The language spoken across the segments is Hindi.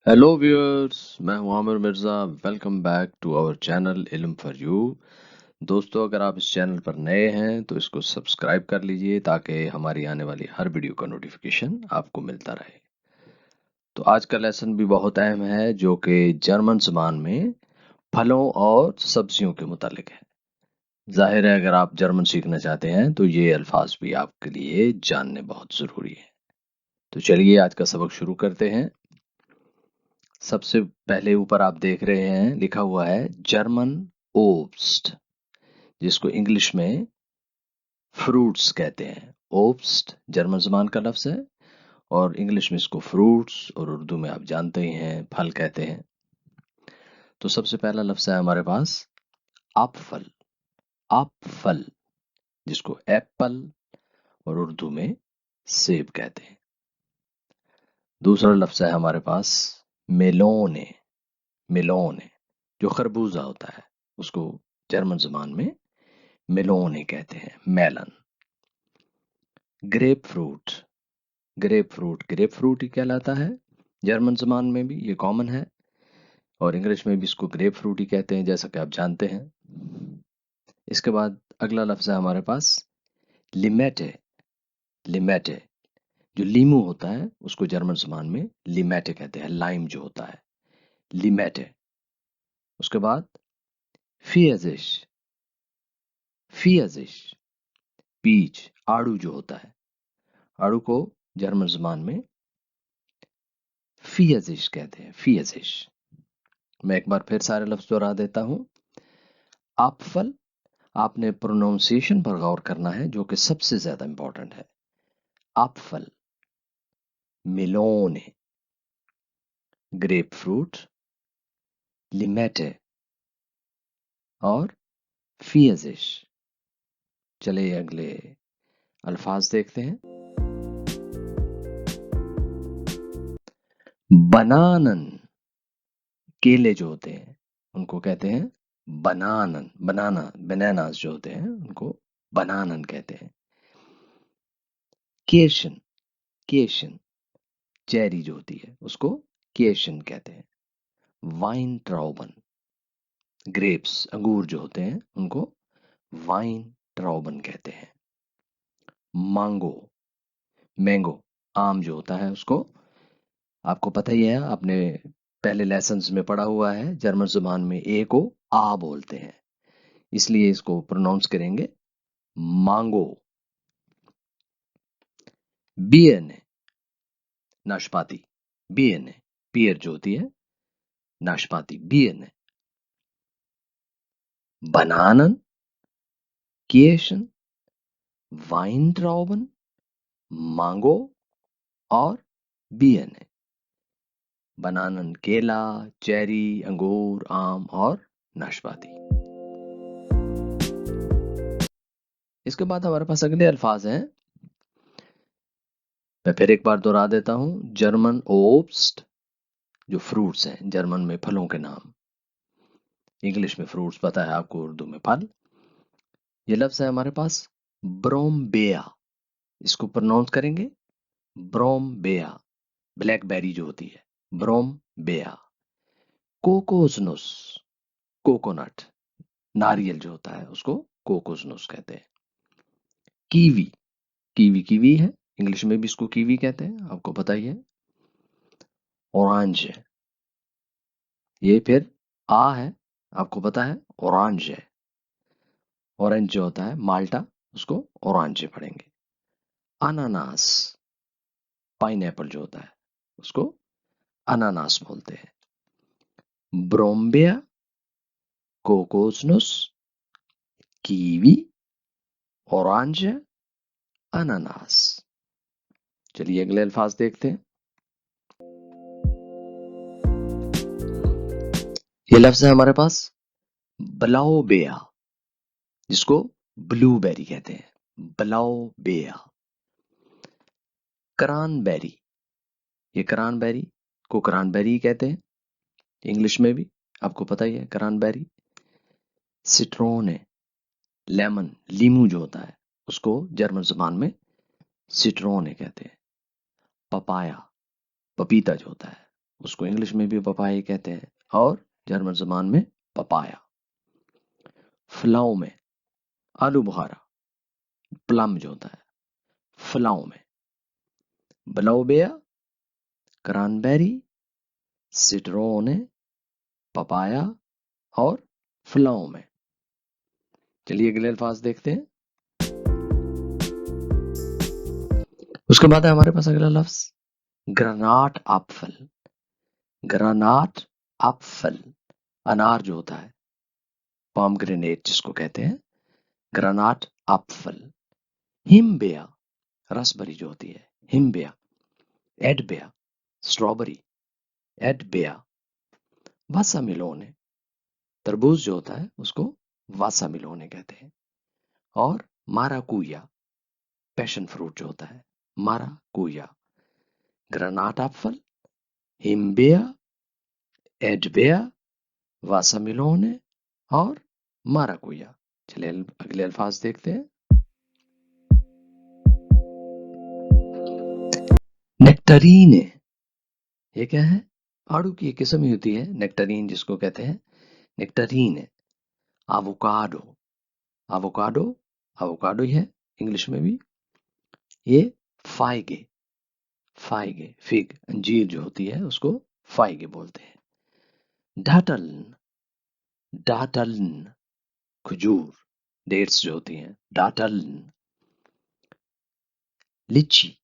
हेलो व्यूअर्स, मैं हूं Aamir Mirza. Welcome back to our channel Ilm for you. दोस्तों, अगर आप इस चैनल पर नए हैं तो इसको सब्सक्राइब कर लीजिए ताकि हमारी आने वाली हर वीडियो का नोटिफिकेशन आपको मिलता रहे। तो आज का लेसन भी बहुत अहम है, जो कि जर्मन ज़बान में फलों और सब्जियों के मुतालिक है। जाहिर है, अगर आप जर्मन सीखना चाहते हैं तो ये अल्फाज भी आपके लिए जानने बहुत ज़रूरी है। तो चलिए आज का सबक शुरू करते हैं। सबसे पहले ऊपर आप देख रहे हैं लिखा हुआ है जर्मन ओब्स्ट, जिसको इंग्लिश में फ्रूट्स कहते हैं। ओब्स्ट जर्मन ज़बान का लफ्ज़ है और इंग्लिश में इसको फ्रूट्स और उर्दू में आप जानते ही हैं फल कहते हैं। तो सबसे पहला लफ्ज़ है हमारे पास आपफल। आपफल, जिसको एप्पल और उर्दू में सेब कहते हैं। दूसरा लफ्ज़ है हमारे पास मेलोने। मेलोने, जो खरबूजा होता है, उसको जर्मन ज़बान में मेलोने कहते हैं, melon. Grapefruit. Grapefruit grapefruit ही कहलाता है। जर्मन ज़बान में भी ये कॉमन है और इंग्लिश में भी इसको ग्रेप फ्रूट ही कहते हैं, जैसा कि आप जानते हैं। इसके बाद अगला लफ्ज़ है हमारे पास लिमेटे। लिमेटे, जो लीमू होता है उसको जर्मन ज़बान में लिमेटे कहते हैं, लाइम जो होता है, लिमेटे। उसके बाद फियाजिश। फियाजिश, पीच, आड़ू जो होता है, आड़ू को जर्मन ज़बान में फियाजिश कहते हैं, फियाजिश। मैं एक बार फिर सारे लफ्ज़ दोहरा देता हूँ। आपफल, आपने प्रोनाउंसिएशन पर गौर करना है, जो कि सबसे ज्यादा इंपॉर्टेंट है। आपफल, मिलोने, ग्रेप फ्रूट, लिमेटे और फियाजिश। चलिए अगले अल्फाज देखते हैं। बनानन, केले जो होते हैं उनको कहते हैं बनानन। बनानास जो होते हैं उनको बनानन कहते हैं। केशन। केशन, चेरी जो होती है उसको केशन कहते हैं। वाइन ट्राउबन, ग्रेप्स, अंगूर जो होते हैं उनको वाइन ट्राउबन कहते हैं। मांगो, मैंगो, आम जो होता है उसको, आपको पता ही है, आपने पहले लेसन्स में पढ़ा हुआ है, जर्मन जुबान में ए को आ बोलते हैं, इसलिए इसको प्रोनाउंस करेंगे मांगो। बियन, नाशपाती। बियन, पियर जो होती है, नाशपाती, बियन। बनानन, किएशन, वाइन ट्राउबन, मांगो और बियन। बनानन केला, चेरी, अंगूर, आम और नाशपाती। इसके बाद हमारे पास अगले अल्फाज हैं। मैं फिर एक बार दोहरा देता हूं। जर्मन ओब्स्ट, जो फ्रूट्स हैं, जर्मन में फलों के नाम, इंग्लिश में फ्रूट्स पता है आपको, उर्दू में फल। ये लफ्ज है हमारे पास ब्रोमबेया, इसको प्रोनाउंस करेंगे ब्रोमबेया। ब्लैकबेरी जो होती है, ब्रोमबेया। कोकोसनुस, कोकोनट, नारियल जो होता है उसको कोकोसनुस कहते हैं। कीवी, कीवी कीवी है, इंग्लिश में भी इसको कीवी कहते हैं, आपको पता ही है। ऑरेंज है, ये फिर आ है, आपको पता है, ऑरेंज है। ऑरेंज जो होता है माल्टा, उसको ऑरेंज पढ़ेंगे। अनानास, पाइनएप्पल जो होता है उसको अनानास बोलते हैं। ब्रोम्बिया, कोकोसनुस, कीवी, ऑरेंज, अनानास। चलिए अगले अल्फाज देखते हैं। ये लफ्ज है हमारे पास ब्लाउबेया, जिसको ब्लूबेरी कहते हैं, ब्लाउबेया। क्रानबेरी, ये क्रानबेरी को क्रानबेरी कहते हैं, इंग्लिश में भी आपको पता ही है क्रानबेरी। सिट्रोने, लेमन, लीमू जो होता है उसको जर्मन जुबान में सिट्रोने कहते हैं। पपाया, पपीता जो होता है उसको इंग्लिश में भी पपाया ही कहते हैं, और जर्मन ज़बान में पपाया। फलाओ में आलू बुखारा, प्लम जो होता है, फलाओ में ब्लॉबेया, क्रैनबेरी, सिट्रोने, पपाया और फलाओ में। चलिए अगले अल्फाज देखते हैं। उसके बाद है हमारे पास अगला लफ्ज ग्रेनाट एप्पल। ग्रेनाट एप्पल, अनार जो होता है, पॉमग्रेनेट जिसको कहते हैं, ग्रेनाट एप्पल। हिमबेया, रसबरी जो होती है, हिमबेया। एडबेया, स्ट्रॉबेरी, एडबेया। वासामिलोने, तरबूज जो होता है उसको वासामिलोने कहते हैं। और माराकुया, पैशन फ्रूट जो होता है, माराकुया। ग्रेनाट एप्पल, हिमबेया, एडबेया, वासामिलोने और माराकुया। चलिए अगले अल्फाज देखते हैं। नेक्टरीन, ये क्या है? आड़ू की एक किस्म ही होती है नेक्टरीन जिसको कहते हैं, नेक्टरीन। एवोकाडो, एवोकाडो, एवोकाडो ही है इंग्लिश में भी। ये फाइगे, फाइगे, फिग, अंजीर जो होती है उसको फाइगे बोलते हैं। डाटलन, डाटलन, खजूर, डेट्स जो होती हैं, डाटलन। लीची,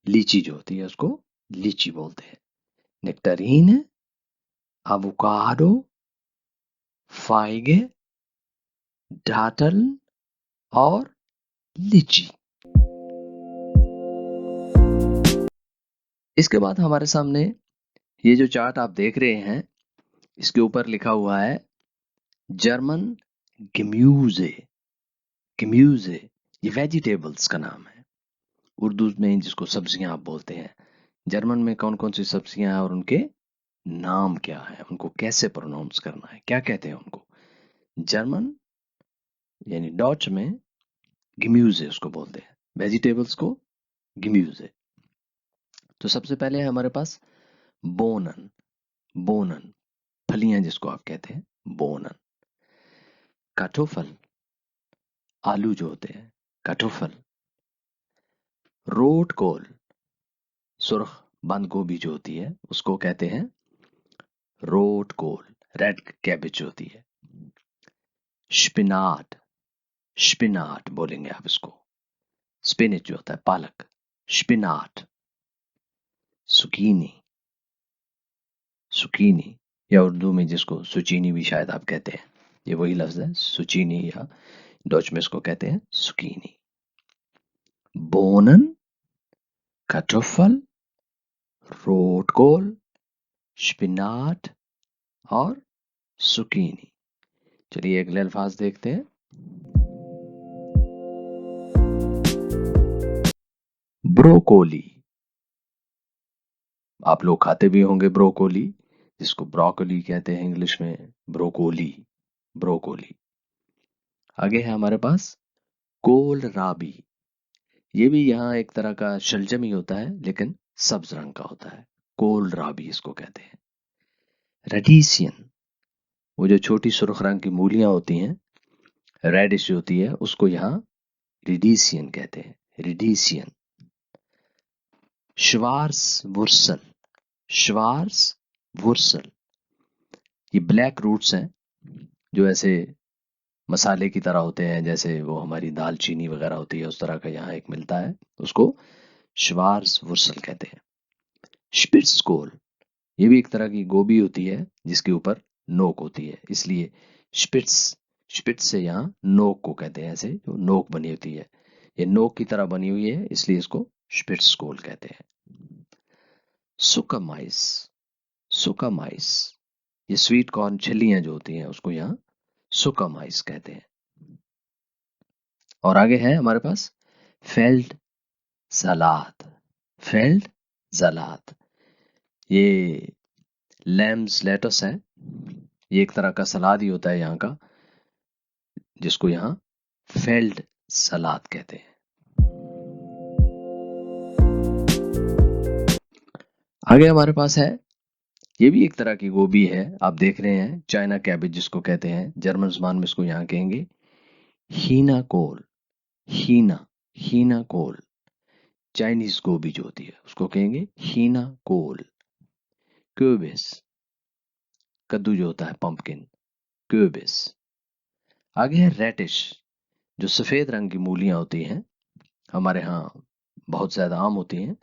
लीची जो होती है उसको लीची बोलते हैं। नेक्टरीन, एवोकाडो, फाइगे, डाटल और लीची। इसके बाद हमारे सामने ये जो चार्ट आप देख रहे हैं, इसके ऊपर लिखा हुआ है जर्मन गेम्यूजे। गेम्यूजे ये वेजिटेबल्स का नाम है, उर्दू में जिसको सब्जियां आप बोलते हैं। जर्मन में कौन कौन सी सब्जियां हैं और उनके नाम क्या है, उनको कैसे प्रोनाउंस करना है, क्या कहते हैं उनको। जर्मन यानी डॉच में गेम्यूजे उसको बोलते हैं, वेजिटेबल्स को गेम्यूजे। तो सबसे पहले है हमारे पास बोनन, बोनन, फलियां जिसको आप कहते हैं, बोनन। काठोफल, आलू जो होते हैं, काठोफल। रोटकोल, सुर्ख बंद गोभी जो होती है उसको कहते हैं रोटकोल, रेड कैबेज होती है। स्पिनाट, स्पिनाट बोलेंगे आप इसको। स्पिनच जो होता है, पालक, स्पिनाट। सुकीनी, सुकीनी या उर्दू में जिसको सुचीनी भी शायद आप कहते हैं, ये वही लफ्ज है सुचीनी, या डच में इसको कहते हैं सुकीनी। बोनन, काठोफल, रोटकोल, स्पिनाट और सुकीनी। चलिए अगले अल्फाज देखते हैं। ब्रोकोली, आप लोग खाते भी होंगे ब्रोकोली, जिसको ब्रोकोली कहते हैं इंग्लिश में, ब्रोकोली, ब्रोकोली। आगे है हमारे पास कोलराबी। ये भी यहाँ एक तरह का शलजम ही होता है लेकिन सब्ज रंग का होता है, कोलराबी इसको कहते हैं। रेडिशियन, वो जो छोटी सुर्ख रंग की मूलियां होती हैं, रेडिश होती है, उसको यहाँ रिडीसियन कहते हैं, रिडीसियन। श्वार्स वुर्सल, श्वार्स वुर्सल, ये ब्लैक रूट्स हैं जो ऐसे मसाले की तरह होते हैं, जैसे वो हमारी दालचीनी वगैरह होती है उस तरह का यहाँ एक मिलता है, उसको श्वार्स वुर्सल कहते हैं। स्पिट्जकोल, ये भी एक तरह की गोभी होती है जिसके ऊपर नोक होती है, इसलिए स्पिट्स, स्पिट्स से यहाँ नोक को कहते हैं, ऐसे जो नोक बनी होती है, ये नोक की तरह बनी हुई है इसलिए इसको स्पिट्जकोल कहते हैं। सुकामाइस, सुकामाइस, ये स्वीट कॉर्न छिल्लियां जो होती हैं उसको यहाँ सुकामाइस कहते हैं। और आगे है हमारे पास फेल्ड सलाद, फेल्ड सलाद, ये लैम्स लेटस है, ये एक तरह का सलाद ही होता है यहाँ का, जिसको यहाँ फेल्ड सलाद कहते हैं। आगे हमारे पास है, ये भी एक तरह की गोभी है, आप देख रहे हैं, चाइना कैबेज जिसको कहते हैं, जर्मन ज़बान में इसको यहाँ कहेंगे हीना कोल। हीना, हीना कोल। चाइनीज गोभी जो होती है उसको कहेंगे हीना कोल। क्यूबिस, कद्दू जो होता है पंपकिन, क्यूबिस। आगे है रेडिश, जो सफेद रंग की मूलियां होती हैं, हमारे यहाँ बहुत ज्यादा आम होती हैं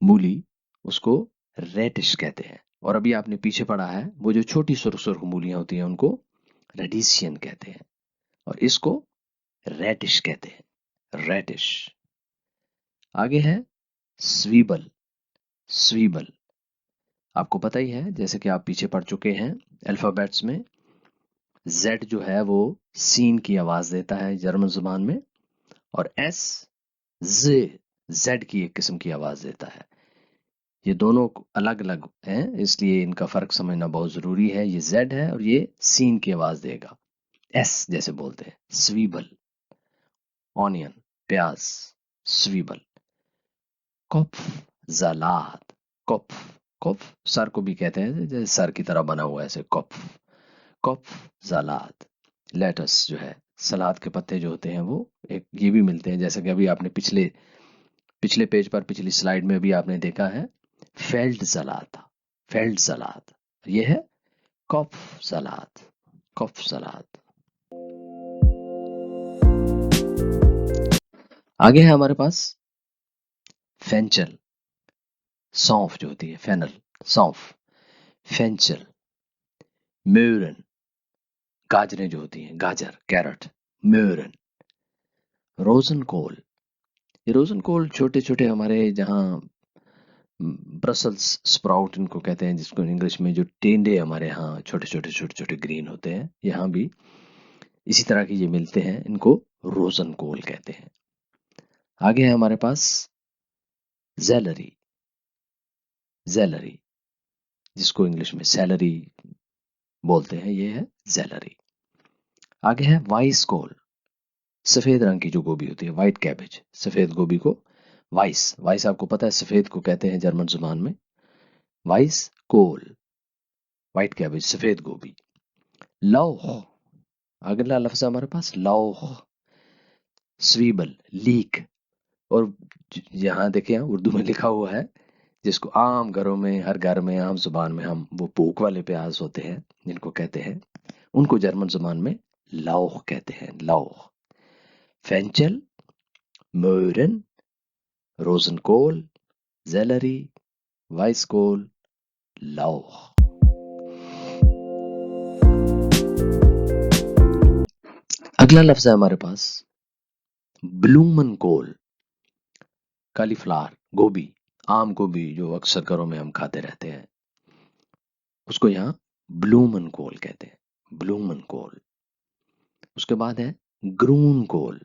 मूली, उसको रेडिश कहते हैं। और अभी आपने पीछे पढ़ा है, वो जो छोटी सुरख सुरख मूलियां होती हैं उनको रेडिशियन कहते हैं, और इसको रेडिश कहते हैं, रेडिश। आगे है स्वीबल। स्वीबल आपको पता ही है, जैसे कि आप पीछे पढ़ चुके हैं अल्फाबेट्स में, Z जो है वो सीन की आवाज देता है जर्मन जुबान में, और S Z की एक किस्म की आवाज देता है। ये दोनों अलग अलग हैं, इसलिए इनका फर्क समझना बहुत जरूरी है। ये Z है और ये सीन की आवाज देगा, S जैसे बोलते हैं। स्वीबल, ऑनियन, प्याज, स्वीबल। कोप्फ जलाद, कोप्फ, कोप्फ सर को भी कहते हैं, जैसे सर की तरह बना हुआ है ऐसे, कोप्फ, कोप्फ जलाद। लेटस जो है, सलाद के पत्ते जो होते हैं वो एक ये भी मिलते हैं, जैसे कि अभी आपने पिछले पिछले पेज पर पिछली स्लाइड में भी आपने देखा है फेल्ड सलाद, फेल्ड सलाद। ये है कॉफ सलाद, कॉफ सलाद। आगे है हमारे पास फेंचल, सौंफ जो होती है, फेनल, सौंफ, फेंचल। म्यूरन, गाजरें जो होती हैं, गाजर, कैरट, म्यूरन। रोजन कोल, ये रोजन कोल छोटे छोटे हमारे जहाँ ब्रसल्स स्प्राउट इनको कहते हैं, जिसको इंग्लिश में जो टेंडे हमारे यहाँ छोटे छोटे छोटे छोटे ग्रीन होते हैं, यहाँ भी इसी तरह के ये मिलते हैं, इनको रोजन कोल कहते हैं। आगे है हमारे पास ज़ैलरी, ज़ैलरी जिसको इंग्लिश में सैलरी बोलते हैं, ये है ज़ैलरी। आगे है वाइस कोल, सफेद रंग की जो गोभी होती है, व्हाइट कैबेज, सफेद गोभी को वाइस, वाइस आपको पता है सफेद को कहते हैं जर्मन जुबान में, वाइस कोल, व्हाइट कैबेज, सफेद गोभी। लौह, अगला लफ्ज हमारे पास लौह, स्वीबल, लीक। और यहाँ देखिए उर्दू में लिखा हुआ है, जिसको आम घरों में, हर घर में, आम जुबान में हम वो पूक वाले प्याज होते हैं जिनको कहते हैं, उनको जर्मन जुबान में लौह कहते हैं, लौह। फेंचल, मोरन, रोजनकोल, ज़ैलरी, वाइसकोल, लौह। अगला लफ्ज है हमारे पास ब्लूमनकोल, कालीफ्लावर, गोभी, आम गोभी जो अक्सर घरों में हम खाते रहते हैं, उसको यहाँ ब्लूमनकोल कहते हैं, ब्लूमनकोल। उसके बाद है ग्रून कोल,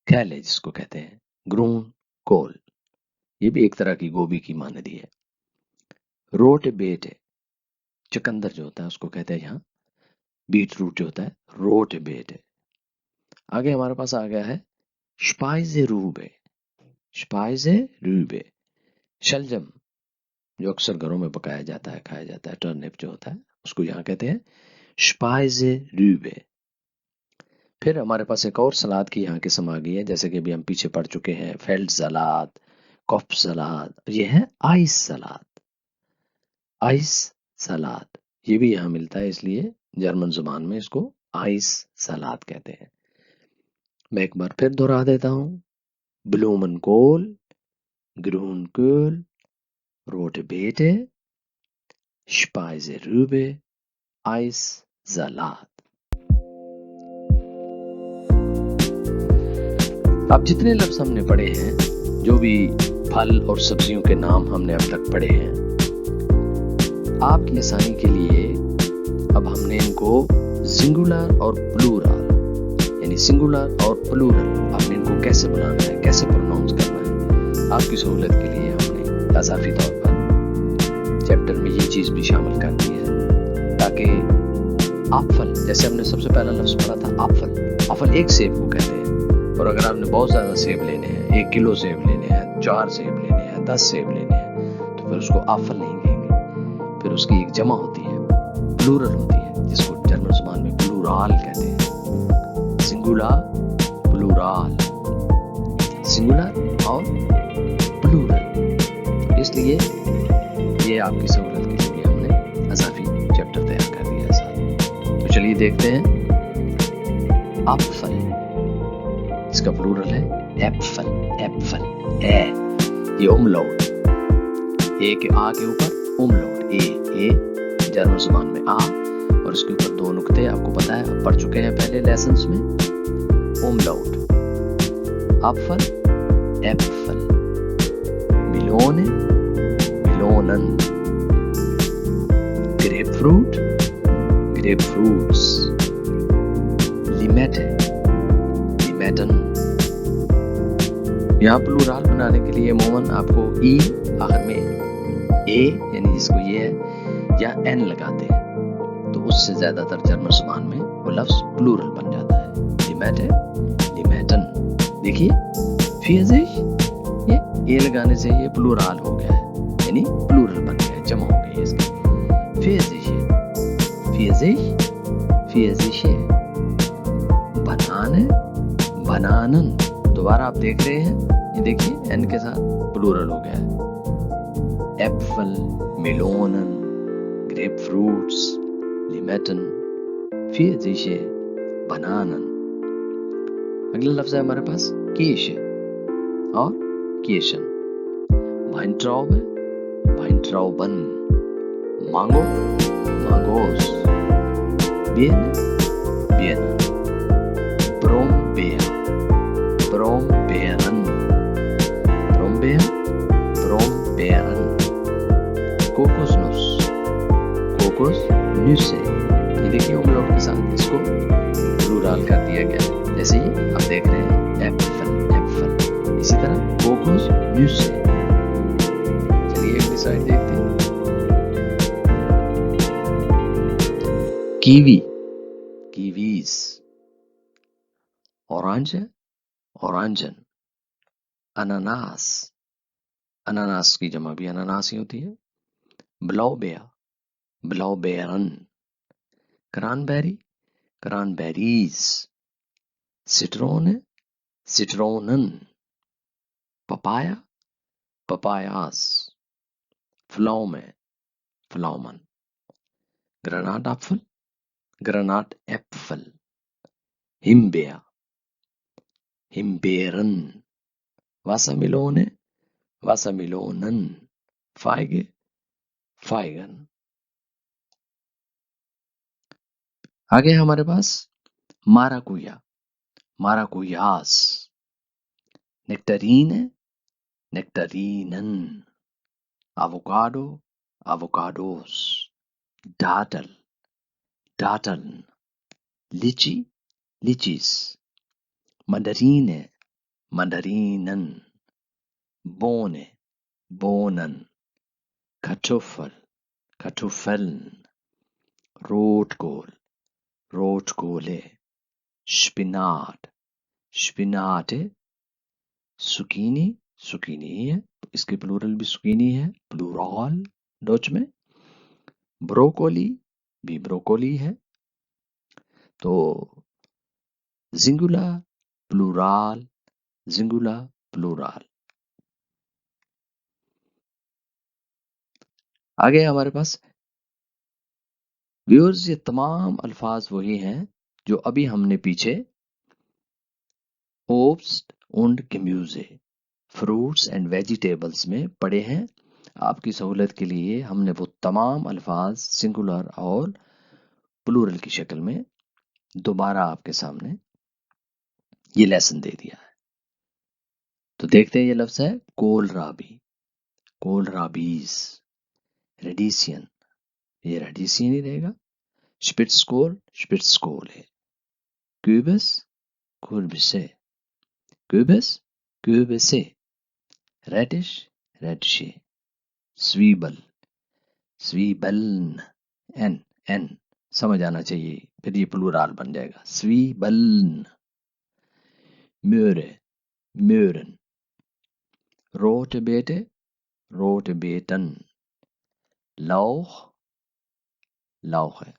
कैले जिसको कहते हैं, ग्रून कोल, ये भी एक तरह की गोभी की मानदी है। रोट बेट है, चुकंदर जो होता है उसको कहते हैं यहाँ, बीट रूट जो होता है, रोट बेट है। आगे हमारे पास आ गया है स्पाइजे रूबे, स्पाइजे रूबे, शलजम जो अक्सर घरों में पकाया जाता है, खाया जाता है, टर्निप जो होता है उसको यहाँ कहते हैं स्पाइजे रूबे। फिर हमारे पास एक और सलाद की यहाँ किस्म आ गई है, जैसे कि अभी हम पीछे पढ़ चुके हैं फेल्ड सलाद, कॉफ सलाद, ये है आइस सलाद, आइस सलाद। ये भी यहाँ मिलता है, इसलिए जर्मन जुबान में इसको आइस सलाद कहते हैं। मैं एक बार फिर दोहरा देता हूँ, ब्लूमनकोल, ग्रूनकोल, रोटे बेटे, स्पाइजे रूबे, आइस सलाद। अब जितने लफ्ज हमने पढ़े हैं, जो भी फल और सब्जियों के नाम हमने अब तक पढ़े हैं, आपकी आसानी के लिए अब हमने इनको सिंगुलर और प्लूरल, यानी सिंगुलर और प्लूरल, आपने इनको कैसे बुलाना है, कैसे प्रोनाउंस करना है, आपकी सहूलियत के लिए हमने इजाफी तौर पर चैप्टर में ये चीज भी शामिल कर दी है, ताकि आपल, जैसे हमने सबसे पहला लफ्ज पढ़ा था आपल, आपल एक सेब को कहते हैं, और अगर आपने बहुत ज्यादा सेब लेने हैं, 1 किलो सेब लेने हैं, 4 सेब लेने हैं, 10 सेब लेने हैं, तो फिर उसको आफल नहीं कहेंगे। फिर उसकी एक जमा होती है, प्लूरल होती है, जिसको जर्मन ज़बान में प्लूराल कहते हैं। सिंगुलर, प्लूराल, सिंगुलर और प्लूरल। इसलिए ये आपकी सहूलत के लिए हमने अज़ाफ़ी चैप्टर तैयार कर दिया है साहब। तो चलिए देखते हैं। एप्पल, इसका प्लूरल है एप्पल, एप्पल, ए, ये उमलाउट, ए के आ के ऊपर उमलाउट, ए जर्मन ज़बान में आ, और इसके ऊपर 2 नुक्ते, आपको पता है, आप पढ़ चुके हैं पहले लेसन्स में। उमलाउट, एप्पल, एप्पल, मिलोने, मिलोनन, ग्रेपफ्रूट, ग्रेपफ्रूट्स, लिमेटे, लिमेटन। यहाँ प्लूराल बनाने के लिए मोमन आपको ई आखिर में ए यानी जिसको ये है या एन लगाते हैं, तो उससे ज्यादातर जर्मन ज़बान में वो लफ्ज प्लूरल बन जाता है। लिमेटे, लिमेटन। देखिए फियजिश, ये ए लगाने से ये प्लूराल हो गया है, यानी प्लूरल बन गया है, जमा हो गई है इसकी। फियजिश, फियजिश, फियजिशे। बनाने, बनानन। दोबारा आप देख रहे हैं, ये देखिए एन के साथ प्लूरल हो गया है। एप्पल, मिलोनन, ग्रेपफ्रूट्स, लिमेटन, फियजिशे, बनानन। अगला लफ्ज है हमारे पास कीशे और कीशन। वाइनट्राube, वाइनट्राउबन, मांगो, मांगोस, बियन, बियन, ब्रोमबेर, ब्रोमबेरन, ब्रोमबेर, ब्रोमबेरन, कोकोसनुस, कोकोसनुसे। ये देखिए उमलाउट के साथ इसको प्लूरल कर दिया गया है, जैसे ही आप देख रहे हैं एप्पल, एप्पल। इसी तरह कोकोसनुसे। चलिए अगली साइड देखते हैं। कीवी, कीवीज, ऑरेंज, ऑरेंजन, अनानास, अनानास की जमा भी अनानास ही होती है। ब्लॉबेर, ब्लॉबेरन, क्रैनबेरी, क्रैनबेरीज, सिट्रोन, सिट्रोनन, पपाया, पपायास, फ्लौमे, फ्लौमन, ग्रेनाट एप्पल, ग्रेनाट एप्पल, हिम्बेर, हिम्बेरन, वासामिलोने, वासामिलोनन, फाइगे, फाइगन। आगे हमारे पास माराकुया, माराकुयास, नेक्टरीन, नेक्टरीनन, एवोकाडो, एवोकाडोस, डाटल, डाटल, लीची, लीचीस, मंडरीने, मंडरीनन, बोने, बोनन, kartoffel, Kartoffeln, Rotkohl, Rotkohle, Spinat, Spinate, Zucchini, Zucchini है, इसके प्लूरल भी सुकीनी है, प्लूरल डच में। ब्रोकोली भी ब्रोकोली है। तो जिंगुला, प्लूरल, जिंगुला, प्लूरल। आगे हमारे पास व्यूअर्स, ये तमाम अल्फाज वही हैं जो अभी हमने पीछे ओब्स्ट und Gemüse, fruits and vegetables में पढ़े हैं। आपकी सहूलत के लिए हमने वो तमाम अल्फाज सिंगुलर और प्लूरल की शक्ल में दोबारा आपके सामने ये लेसन दे दिया है। तो देखते हैं, ये लफ्ज है कोलराबी, कोलराबीज, रेडिसियन, ये रेडिसियन ही रहेगा। स्पिट्सकोल, स्पिट्सकोल है। क्यूबस, कुर्बिसे, क्यूबस, क्यूबसे, रेडिश, रेडिशे, स्वीबल, स्वीबलन, एन, एन समझ आना चाहिए, फिर ये प्लूरल बन जाएगा। स्वीबलन, म्योरे, म्योरन, rote Beete, rote Beeten. Lauch, Lauche.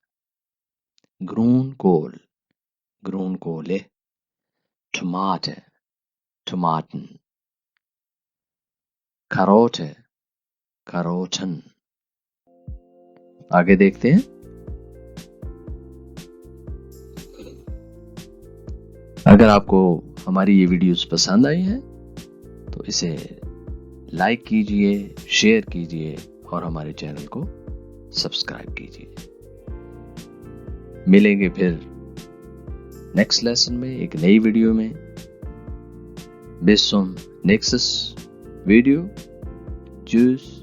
Grünkohl, Grünkohle. Tomate, Tomaten. Karotte, Karotten. आगे देखते हैं। अगर आपको हमारी ये वीडियोस पसंद आई हैं तो इसे लाइक कीजिए, शेयर कीजिए और हमारे चैनल को सब्सक्राइब कीजिए। मिलेंगे फिर नेक्स्ट लेसन में, एक नई वीडियो में। Bis zum nächsten Video. Tschüss.